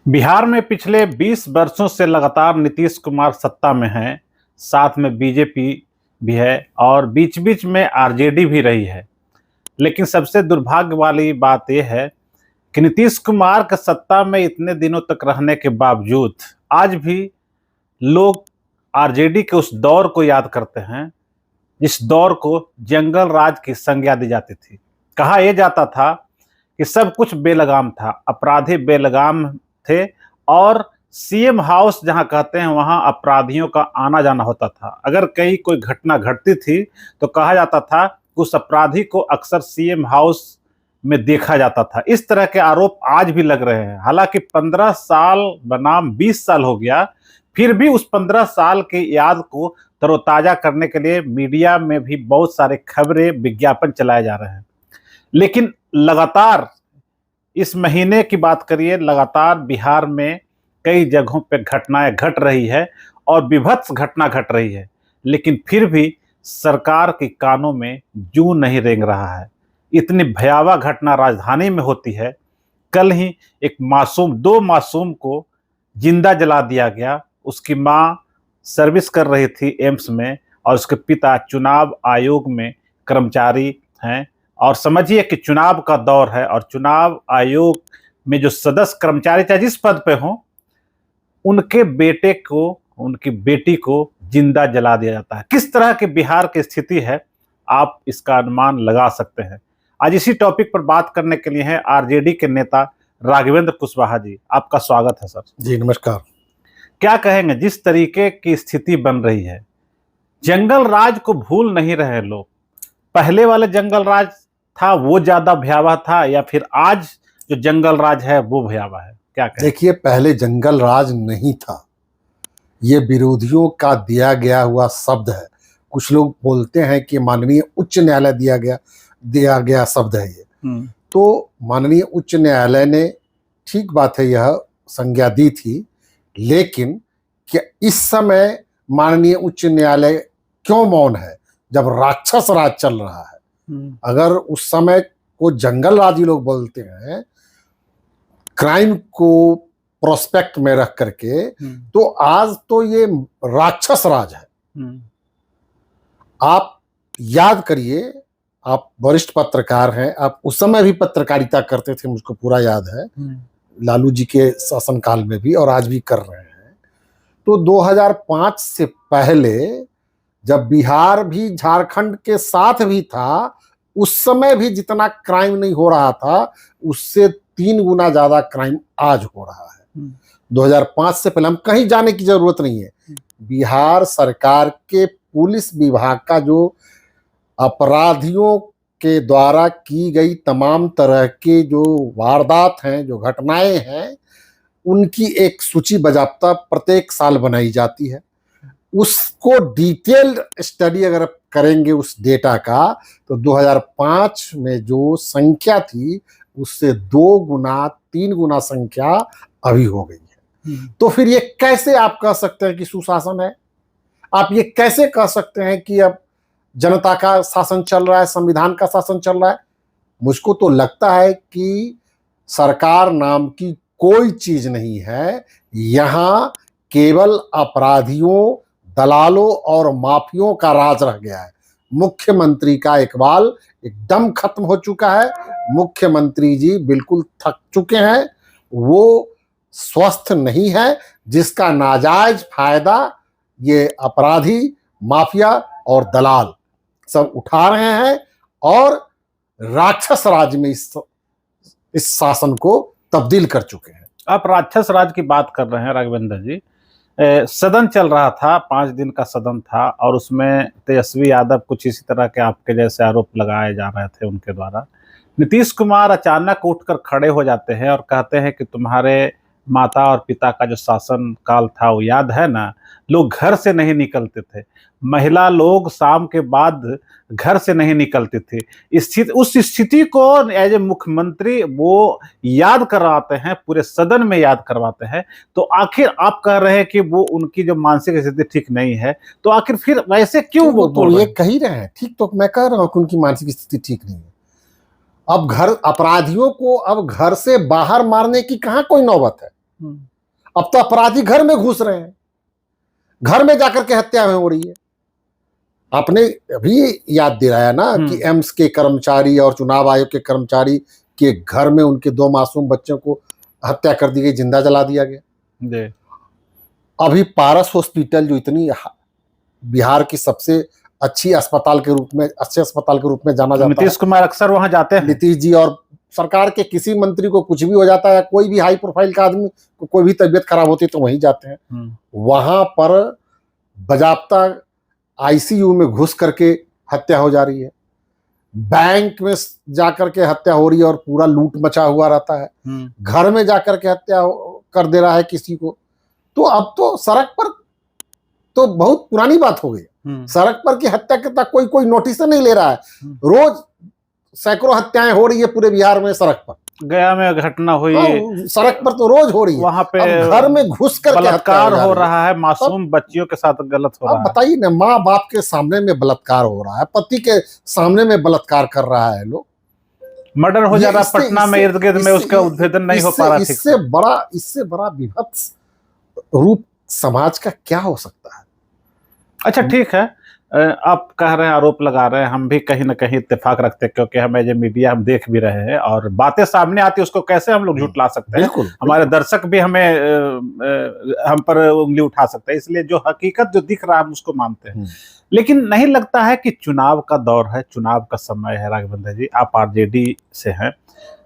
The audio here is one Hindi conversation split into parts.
बिहार में पिछले 20 वर्षों से लगातार नीतीश कुमार सत्ता में हैं, साथ में बीजेपी भी है और बीच-बीच में आरजेडी भी रही है। लेकिन सबसे दुर्भाग्य वाली बात यह है कि नीतीश कुमार के सत्ता में इतने दिनों तक रहने के बावजूद आज भी लोग आरजेडी के उस दौर को याद करते हैं, जिस दौर को जंगल राज की संज्ञा दी जाती थी। कहा यह जाता था कि सब कुछ बेलगाम था, अपराधी बेलगाम थे और सीएम हाउस जहां कहते हैं वहां अपराधियों का आना जाना होता था। अगर कहीं कोई घटना घटती थी तो कहा जाता था उस अपराधी को अक्सर सीएम हाउस में देखा जाता था। इस तरह के आरोप आज भी लग रहे हैं। हालांकि 15 साल बनाम 20 साल हो गया, फिर भी उस 15 साल की याद को तरोताजा करने के लिए मीडिया में भी बहुत सारे खबरें, विज्ञापन चलाए जा रहे हैं। लेकिन लगातार इस महीने की बात करिए, लगातार बिहार में कई जगहों पे घटनाएं घट रही है और विभत्स घटना घट रही है, लेकिन फिर भी सरकार के कानों में जूं नहीं रेंग रहा है। इतनी भयावह घटना राजधानी में होती है। कल ही एक मासूम, 2 मासूम को जिंदा जला दिया गया। उसकी मां सर्विस कर रही थी एम्स में और उसके पिता चुनाव आयोग में कर्मचारी हैं। और समझिए कि चुनाव का दौर है और चुनाव आयोग में जो सदस्य कर्मचारी चाहे जिस पद पे हों, उनके बेटे को, उनकी बेटी को जिंदा जला दिया जाता है। किस तरह की बिहार की स्थिति है, आप इसका अनुमान लगा सकते हैं। आज इसी टॉपिक पर बात करने के लिए हैं आरजेडी के नेता राघवेंद्र कुशवाहा जी। आपका स्वागत है सर। जी नमस्कार। क्या कहेंगे जिस तरीके की स्थिति बन रही है? जंगल राज को भूल नहीं रहे लोग। पहले वाले जंगल राज था वो ज्यादा भयावह था या फिर आज जो जंगल राज है वो भयावह है? क्या कहें? देखिए, पहले जंगल राज नहीं था, ये विरोधियों का दिया गया हुआ शब्द है। कुछ लोग बोलते हैं कि माननीय उच्च न्यायालय दिया गया शब्द है ये। तो माननीय उच्च न्यायालय ने, ठीक बात है, यह संज्ञा दी थी, लेकिन क्या इस समय माननीय उच्च न्यायालय क्यों मौन है जब राक्षस राज चल रहा है? अगर उस समय को जंगल राज ही लोग बोलते हैं, क्राइम को प्रोस्पेक्ट में रख करके, तो आज तो ये राक्षस राज है। आप याद करिए, आप वरिष्ठ पत्रकार हैं, आप उस समय भी पत्रकारिता करते थे, मुझको पूरा याद है, लालू जी के शासनकाल में भी और आज भी कर रहे हैं। तो 2005 से पहले जब बिहार भी झारखंड के साथ भी था, उस समय भी जितना क्राइम नहीं हो रहा था, उससे 3 गुना ज्यादा क्राइम आज हो रहा है। 2005 से पहले हम कहीं जाने की जरूरत नहीं है। बिहार सरकार के पुलिस विभाग का जो अपराधियों के द्वारा की गई तमाम तरह के जो वारदात हैं, जो घटनाएं हैं, उनकी एक सूची बाजाबता प्रत्येक साल बनाई जाती है। उसको डिटेल्ड स्टडी अगर करेंगे उस डेटा का, तो 2005 में जो संख्या थी उससे 2 गुना 3 गुना संख्या अभी हो गई है। तो फिर ये कैसे आप कह सकते हैं कि सुशासन है? आप ये कैसे कह सकते हैं कि अब जनता का शासन चल रहा है, संविधान का शासन चल रहा है? मुझको तो लगता है कि सरकार नाम की कोई चीज नहीं है। यहाँ केवल अपराधियों, दलालों और माफियों का राज रह गया है। मुख्यमंत्री का इकबाल एकदम खत्म हो चुका है। मुख्यमंत्री जी बिल्कुल थक चुके हैं, वो स्वस्थ नहीं है, जिसका नाजायज फायदा ये अपराधी, माफिया और दलाल सब उठा रहे हैं और राक्षस राज में इस शासन को तब्दील कर चुके हैं। आप राक्षस राज की बात कर रहे हैं राघवेंद्र जी। सदन चल रहा था, 5 दिन का सदन था और उसमें तेजस्वी यादव कुछ इसी तरह के आपके जैसे आरोप लगाए जा रहे थे उनके द्वारा। नीतीश कुमार अचानक उठकर खड़े हो जाते हैं और कहते हैं कि तुम्हारे माता और पिता का जो शासन काल था वो याद है ना, लोग घर से नहीं निकलते थे, महिला लोग शाम के बाद घर से नहीं निकलती थी। उस स्थिति को एज ए मुख्यमंत्री वो याद करवाते हैं, पूरे सदन में याद करवाते हैं। तो आखिर आप कह रहे हैं कि वो उनकी जो मानसिक स्थिति ठीक नहीं है, तो आखिर फिर वैसे क्यों वो तो ये कह ही रहे हैं? ठीक, तो मैं कह रहा हूं कि उनकी मानसिक स्थिति ठीक नहीं है। अब अपराधियों को अब घर से बाहर मारने की कहां कोई नौबत है? अब तो अपराधी घर में घुस रहे हैं, घर में जाकर के हत्या हो रही है। आपने अभी याद दिलाया ना कि एम्स के कर्मचारी और चुनाव आयोग के कर्मचारी के घर में उनके 2 मासूम बच्चों को हत्या कर दी गई, जिंदा जला दिया गया। अभी पारस हॉस्पिटल जो इतनी बिहार की सबसे अच्छे अस्पताल के रूप में जाना जाता है, नीतीश कुमार अक्सर वहां जाते हैं। नीतीश जी और सरकार के किसी मंत्री को कुछ भी हो जाता है, कोई भी हाई प्रोफाइल का आदमी को कोई भी तबीयत खराब होती है तो वहीं जाते हैं। वहां पर बजाबता आईसीयू में घुस करके हत्या हो जा रही है, बैंक में जाकर के हत्या हो रही है और पूरा लूट मचा हुआ रहता है, घर में जाकर के हत्या कर दे रहा है किसी को। तो अब तो सड़क पर तो बहुत पुरानी बात हो गई, सड़क पर की हत्या करता कोई नोटिस नहीं ले रहा है। रोज सैकड़ों हत्याएं हो रही है पूरे बिहार में सड़क पर। गया में घटना हुई, सड़क पर तो रोज हो रही है, वहां पे घर में घुस कर बलात्कार हो रहा है, मासूम बच्चियों के साथ गलत हो रहा है। बताइए ना, माँ बाप के सामने में बलात्कार हो रहा है, पति के सामने में बलात्कार कर रहा है लोग, मर्डर हो जा रहा है पटना में, इर्द गिर्द में उसका उद्भेदन नहीं हो पा रहा। इससे बड़ा विभत्स रूप समाज का क्या हो सकता है? अच्छा ठीक है, आप कह रहे हैं, आरोप लगा रहे हैं, हम भी कहीं ना कहीं इत्तेफाक रखते हैं, क्योंकि हमें जो मीडिया हम देख भी रहे हैं और बातें सामने आती है, उसको कैसे हम लोग झुटला सकते हैं? हमारे दर्शक भी हमें हम पर उंगली उठा सकते हैं, इसलिए जो हकीकत जो दिख रहा है हम उसको मानते हैं। लेकिन नहीं लगता है कि चुनाव का दौर है, चुनाव का समय है राघवेंद्र जी, आप आरजेडी से हैं,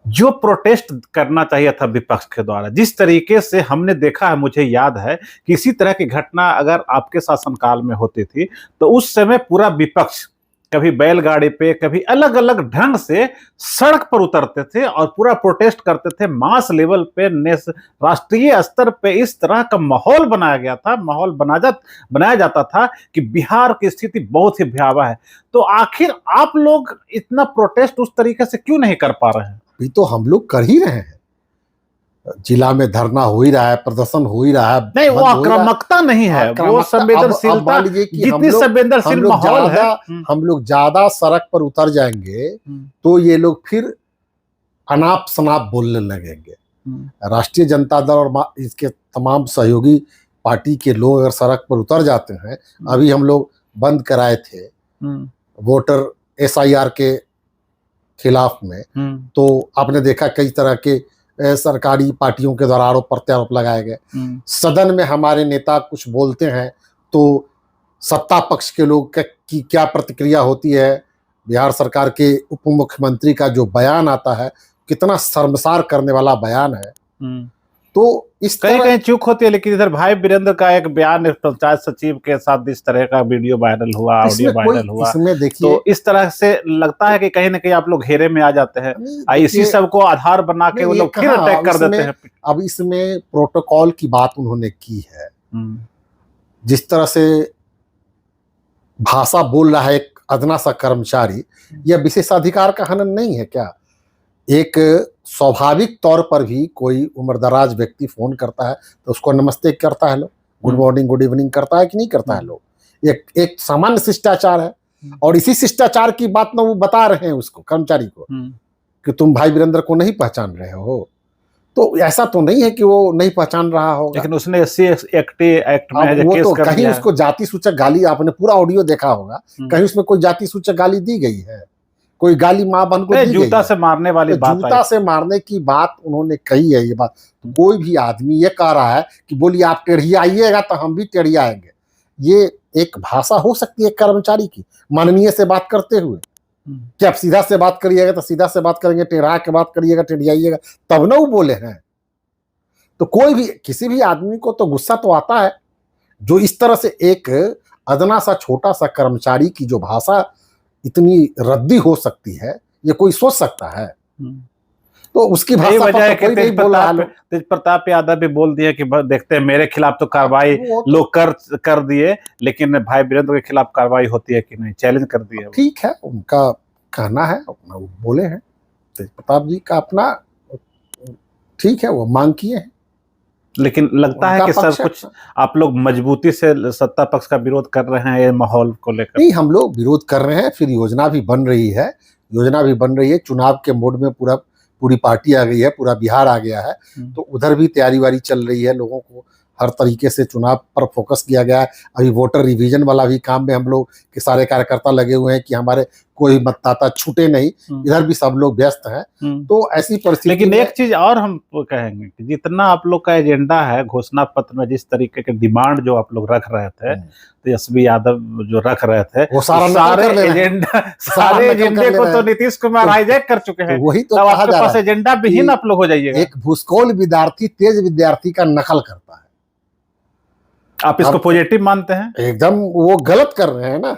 जो प्रोटेस्ट करना चाहिए था विपक्ष के द्वारा, जिस तरीके से हमने देखा है, मुझे याद है कि इसी तरह की घटना अगर आपके शासनकाल में होती थी तो उस समय पूरा विपक्ष कभी बैलगाड़ी पे, कभी अलग अलग ढंग से सड़क पर उतरते थे और पूरा प्रोटेस्ट करते थे। मास लेवल पे, राष्ट्रीय स्तर पे इस तरह का माहौल बनाया गया था, माहौल बनाया जाता था कि बिहार की स्थिति बहुत ही भयावह है। तो आखिर आप लोग इतना प्रोटेस्ट उस तरीके से क्यों नहीं कर पा रहे हैं? अभी तो हम लोग कर ही रहे हैं, जिला में धरना हो ही रहा है, प्रदर्शन हो ही रहा है। नहीं, वो आक्रामकता नहीं है, वो संवेदनशीलता, जितनी संवेदनशील माहौल है, हम लोग ज्यादा सड़क पर उतर जाएंगे तो ये लोग फिर अनाप शनाप बोलने लगेंगे। राष्ट्रीय जनता दल और इसके तमाम सहयोगी पार्टी के लोग अगर सड़क पर उतर जाते हैं, अभी हम लोग बंद कराए थे वोटर SIR के खिलाफ में, तो आपने देखा कई तरह के सरकारी पार्टियों के द्वारा आरोप प्रत्यारोप लगाए गए। सदन में हमारे नेता कुछ बोलते हैं तो सत्ता पक्ष के लोग की क्या प्रतिक्रिया होती है। बिहार सरकार के उप मुख्यमंत्री का जो बयान आता है, कितना शर्मसार करने वाला बयान है। तो इस कहीं चूक होती है, लेकिन इधर भाई वीरेंद्र का एक बयान पंचायत सचिव के साथ इस तरह का वीडियो वायरल हुआ, ऑडियो वायरल हुआ, इसमें देखिए, तो इस तरह से लगता है कि कहीं ना कहीं आप लोग घेरे में आ जाते हैं, इसी सब को आधार बना के वो लोग फिर अटैक कर देते हैं। अब इसमें प्रोटोकॉल की बात उन्होंने की है, जिस तरह से भाषा बोल रहा है एक अदना सा कर्मचारी, यह विशेषाधिकार का हनन नहीं है क्या? एक स्वाभाविक तौर पर भी कोई उम्रदराज व्यक्ति फोन करता है तो उसको नमस्ते करता है लोग, गुड मॉर्निंग गुड इवनिंग करता है कि नहीं करता है लोग? एक सामान्य शिष्टाचार है। और इसी शिष्टाचार की बात ना वो बता रहे हैं उसको, कर्मचारी को, कि तुम भाई वीरेंद्र को नहीं पहचान रहे हो। तो ऐसा तो नहीं है कि वो नहीं पहचान रहा होगा, लेकिन उसने एक्ट में वो तो कहीं उसको जाति सूचक गाली, आपने पूरा ऑडियो देखा होगा, कहीं उसमें कोई जाति सूचक गाली दी गई है? कोई गाली माँ बहन को दी गई? जूता से मारने वाली बात, जूता से मारने की बात उन्होंने कही है। ये बात कोई भी आदमी ये कह रहा है कि बोलिए आप टेढ़ी आइएगा तो हम भी टेढ़ी आएंगे, ये एक भाषा हो सकती है कर्मचारी की, माननीय से बात करते हुए? कि आप सीधा से बात करिएगा तो सीधा से बात करेंगे, टेढ़ा के बात करिएगा, टेढ़ियाइएगा, तब ना वो बोले हैं। तो कोई भी किसी भी आदमी को तो गुस्सा तो आता है, जो इस तरह से एक अदना सा छोटा सा कर्मचारी की जो भाषा इतनी रद्दी हो सकती है, ये कोई सोच सकता है? तो उसकी भाषा पर तो कोई नहीं बोल रहा है। तेज प्रताप यादव भी बोल दिए कि देखते हैं मेरे खिलाफ तो कार्रवाई लोग कर दिए, लेकिन भाई वीरेंद्र के खिलाफ कार्रवाई होती है कि नहीं, चैलेंज कर दिया। ठीक है, उनका कहना है, अपना वो बोले हैं, तेज प्रताप जी का अपना ठीक है, वो मांग किए हैं। लेकिन लगता है कि सब कुछ आप लोग मजबूती से सत्ता पक्ष का विरोध कर रहे हैं ये माहौल को लेकर। नहीं, हम लोग विरोध कर रहे हैं, फिर योजना भी बन रही है, चुनाव के मोड में पूरी पार्टी आ गई है, पूरा बिहार आ गया है, तो उधर भी तैयारी वारी चल रही है। लोगों को हर तरीके से चुनाव पर फोकस किया गया है। अभी वोटर रिवीजन वाला भी काम में हम लोग के सारे कार्यकर्ता लगे हुए हैं कि हमारे कोई मतदाता छूटे नहीं, इधर भी सब लोग व्यस्त हैं। तो ऐसी परिस्थिति, लेकिन एक चीज और हम कहेंगे कि जितना आप लोग का एजेंडा है घोषणा पत्र में, जिस तरीके के डिमांड जो आप लोग रख रहे थे, तेजस्वी यादव जो रख रहे थे, वो सारे एजेंडे को तो नीतीश कुमार हाईजैक कर चुके हैं। वही तो आपके पास एजेंडा विहीन आप लोग हो जाइएगा। एक भूस्कोल विद्यार्थी तेज विद्यार्थी का नकल करता है। आप इसको पॉजिटिव मानते हैं? एकदम वो गलत कर रहे हैं ना।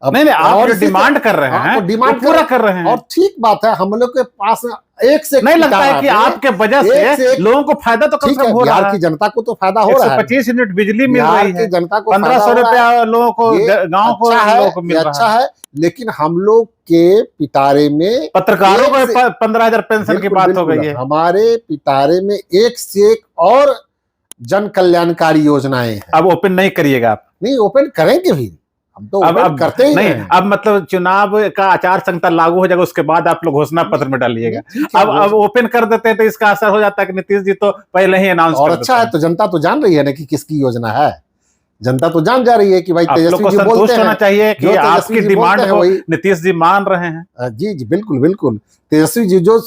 अब नहीं, आप जो डिमांड कर रहे हैं, डिमांड पूरा कर रहे हैं, और ठीक बात है। हम लोग के पास एक से नहीं लगता है कि आपके वजह से लोगों को फायदा तो कम से कम हो रहा है। बिहार की जनता को तो फायदा हो रहा है। 125 यूनिट बिजली मिल रही है, जनता को 1500 रुपया लोगों को, गाँव को लोगों को मिल रहा है। अच्छा है, लेकिन हम लोग के पिटारे में पत्रकारों को 15,000 पेंशन की बात हो गई है। हमारे पिटारे में एक से एक और जन कल्याणकारी योजनाएं हैं। अब ओपन नहीं करिएगा आप? नहीं, ओपन करेंगे भी, हम तो अब करते ही नहीं। अब मतलब चुनाव का आचार संहिता लागू हो जाएगा, उसके बाद आप लोग घोषणा पत्र में डालिएगा। अब ओपन कर देते हैं तो इसका असर हो जाता है कि नीतीश जी तो पहले ही अनाउंस कर देते हैं। अच्छा है, तो जनता तो जान रही है ना कि किसकी योजना है। जनता तो जान जा रही है कि भाई तेजस्वी जी बोलते होना चाहिए कि आपकी डिमांड को नीतीश जी मान रहे हैं। जी जी, बिल्कुल बिल्कुल। तेजस्वी जी जो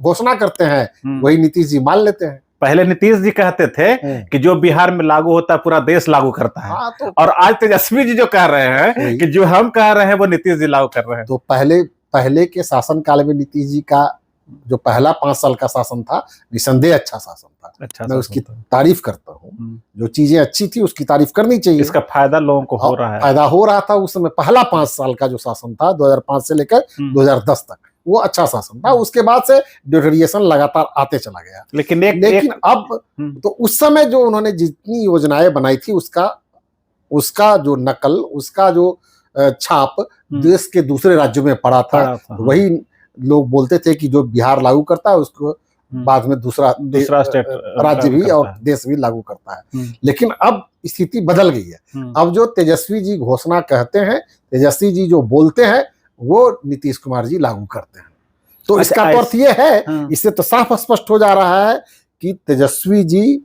घोषणा करते हैं वही नीतीश जी मान लेते हैं। पहले नीतीश जी कहते थे कि जो बिहार में लागू होता है पूरा देश लागू करता है। हाँ, तो और आज तेजस्वी जी जो कह रहे हैं कि जो हम कह रहे हैं वो नीतीश जी लागू कर रहे हैं। तो पहले के शासन काल में नीतीश जी का जो पहला 5 साल का शासन था, निसंदेह अच्छा शासन था। अच्छा, मैं उसकी तारीफ करता हूँ। जो चीजें अच्छी थी उसकी तारीफ करनी चाहिए। इसका फायदा लोगों को हो रहा है। फायदा हो रहा था उस समय। पहला 5 साल का जो शासन था 2005 से लेकर 2010 तक, वो अच्छा शासन था। उसके बाद से डिटेरिएशन लगातार आते चला गया। लेकिन अब तो उस समय जो उन्होंने जितनी योजनाएं बनाई थी उसका जो नकल, उसका जो छाप देश के दूसरे राज्यों में पड़ा था। वही लोग बोलते थे कि जो बिहार लागू करता है उसको बाद में दूसरा स्टेट, राज्य भी और देश भी लागू करता है। लेकिन अब स्थिति बदल गई है। अब जो तेजस्वी जी घोषणा कहते हैं, तेजस्वी जी जो बोलते हैं, वो नीतीश कुमार जी लागू करते हैं। तो इसका तो अर्थ ये है, इससे तो साफ स्पष्ट हो जा रहा है कि तेजस्वी जी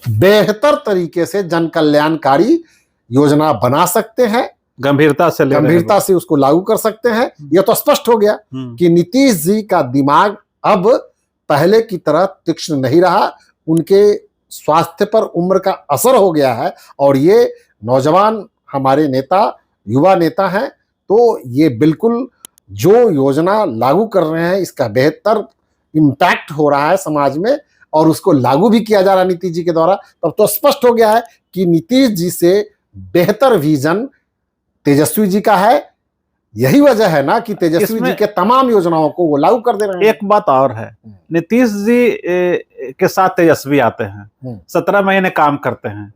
बेहतर तरीके से जन कल्याणकारी योजना बना सकते हैं, गंभीरता से उसको लागू कर सकते हैं। यह तो स्पष्ट हो गया कि नीतीश जी का दिमाग अब पहले की तरह तीक्ष्ण नहीं रहा। उनके स्वास्थ्य पर उम्र का असर हो गया है। और ये नौजवान हमारे नेता, युवा नेता हैं, तो ये बिल्कुल जो योजना लागू कर रहे हैं इसका बेहतर इम्पैक्ट हो रहा है समाज में, और उसको लागू भी किया जा रहा है नीतीश जी के द्वारा। तब तो स्पष्ट हो गया है कि नीतीश जी से बेहतर विजन तेजस्वी जी का है। यही वजह है ना कि तेजस्वी जी के तमाम योजनाओं को वो लागू कर दे रहे हैं। एक बात और है, नीतीश जी के साथ तेजस्वी आते हैं, 17 महीने काम करते हैं,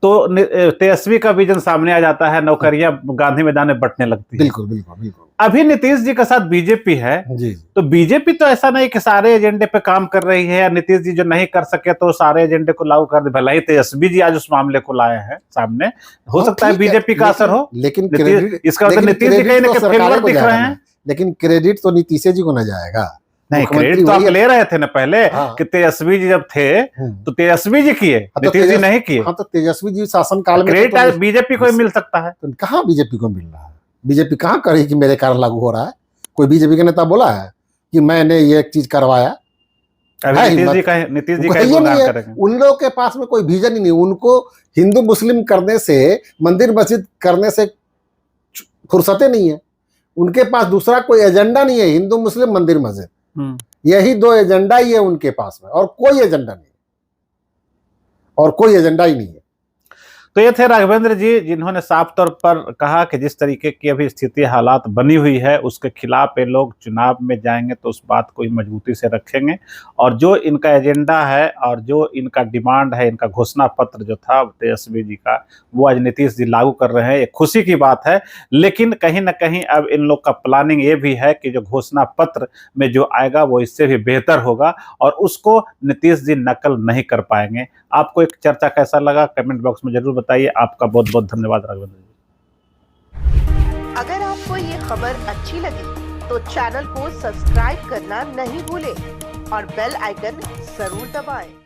तो तेजस्वी का विजन सामने आ जाता है, नौकरियां गांधी मैदान में बंटने लगती है। बिल्कुल बिल्कुल बिल्कुल। अभी नीतीश जी के साथ बीजेपी है जी। तो बीजेपी तो ऐसा नहीं कि सारे एजेंडे पे काम कर रही है, नीतीश जी जो नहीं कर सके तो सारे एजेंडे को लागू कर दे। भला ही तेजस्वी जी आज उस मामले को लाए हैं सामने, हो सकता है बीजेपी का असर हो, लेकिन इसका मतलब नीतीश जी कहीं ना कहीं फेवर दिख रहे हैं। लेकिन क्रेडिट तो नीतीश जी को न जाएगा। नहीं, क्रेडिट तो आप ले रहे थे ना पहले कि तेजस्वी जी जब थे तो तेजस्वी जी किए, नीतीश जी नहीं किए। हाँ, तो तेजस्वी जी शासन काल में क्रेडिट बीजेपी को मिल सकता है। तो कहाँ बीजेपी को मिल रहा है? बीजेपी कहाँ करी कि मेरे कारण लागू हो रहा है? कोई बीजेपी का नेता बोला है कि मैंने ये एक चीज करवाया? नीतीश जी का करेंगे। उन लोगों के पास में कोई विजन ही नहीं। उनको हिंदू मुस्लिम करने से, मंदिर मस्जिद करने से फुर्सतें नहीं है। उनके पास दूसरा कोई एजेंडा नहीं है। हिंदू मुस्लिम मंदिर मस्जिद, यही 2 एजेंडा ही है उनके पास में, और कोई एजेंडा नहीं, और कोई एजेंडा ही नहीं है। तो ये थे राघवेंद्र जी, जिन्होंने साफ तौर पर कहा कि जिस तरीके की अभी स्थिति हालात बनी हुई है उसके खिलाफ ये लोग चुनाव में जाएंगे तो उस बात को ही मजबूती से रखेंगे। और जो इनका एजेंडा है और जो इनका डिमांड है, इनका घोषणा पत्र जो था तेजस्वी जी का, वो आज नीतीश जी लागू कर रहे हैं। ये खुशी की बात है। लेकिन कहीं ना कहीं अब इन लोग का प्लानिंग ये भी है कि जो घोषणा पत्र में जो आएगा वो इससे भी बेहतर होगा, और उसको नीतीश जी नकल नहीं कर पाएंगे। आपको एक चर्चा कैसा लगा कमेंट बॉक्स में जरूर बताइए। आपका बहुत बहुत धन्यवाद राघवेंद्र जी। अगर आपको ये खबर अच्छी लगी तो चैनल को सब्सक्राइब करना नहीं भूलें और बेल आइकन जरूर दबाएं।